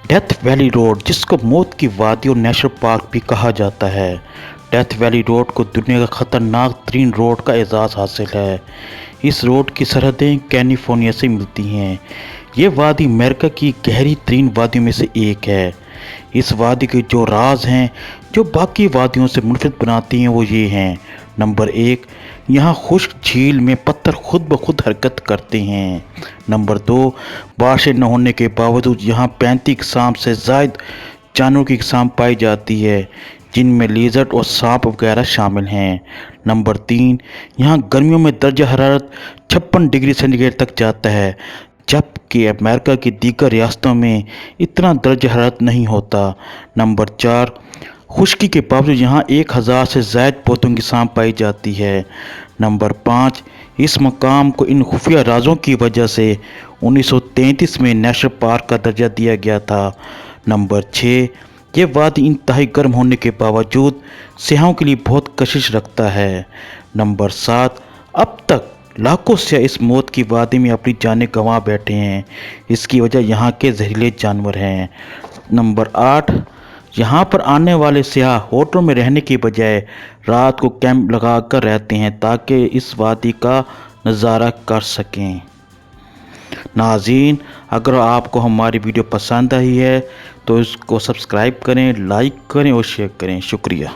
Death valley road, जिसको मौत की वादी और नेशनल पार्क भी कहा जाता है। डेथ वैली रोड को दुनिया का खतरनाक तरीन रोड का एजाज़ हासिल है। इस रोड की सरहदें कैलिफोर्निया से मिलती हैं। ये वादी अमेरिका की गहरी तरीन वादियों में से एक है। इस वादी के जो राज हैं जो बाकी वादियों से मुनफरद बनाती हैं वो ये हैं। नंबर 1, यहाँ खुश्क झील में पत्थर खुद ब खुद हरकत करते हैं। नंबर 2, बारिशें न होने के बावजूद यहाँ 35 इकसाम से ज़ायद जानवरों की इकसाम पाई जाती है, जिनमें लेज़र्ड और सांप वगैरह शामिल हैं। नंबर 3, यहाँ गर्मियों में दर्जा हरारत 56 डिग्री सेंटीग्रेड तक जाता है, जबकि अमेरिका की दीगर रियासतों में इतना दर्जा हरारत नहीं होता। नंबर 4, खुश्की के बावजूद यहाँ 1000 से ज़ायद पौधों की सांप पाई जाती है। नंबर 5, इस मकाम को इन खुफिया राजों की वजह से 1933 में नेशनल पार्क का दर्जा दिया गया था। नंबर 6, ये वादी इंतहाई गर्म होने के बावजूद सियाहों के लिए बहुत कशिश रखता है। नंबर 7, अब तक लाखों सियाह इस मौत की वादी में अपनी जानें गंवा बैठे हैं। इसकी वजह यहाँ के जहरीले जानवर हैं। नंबर 8, यहाँ पर आने वाले सियाह होटलों में रहने की बजाय रात को कैंप लगा कर रहते हैं ताकि इस वादी का नज़ारा कर सकें। नाज़रीन, अगर आपको हमारी वीडियो पसंद आई है तो इसको सब्सक्राइब करें, लाइक करें और शेयर करें। शुक्रिया।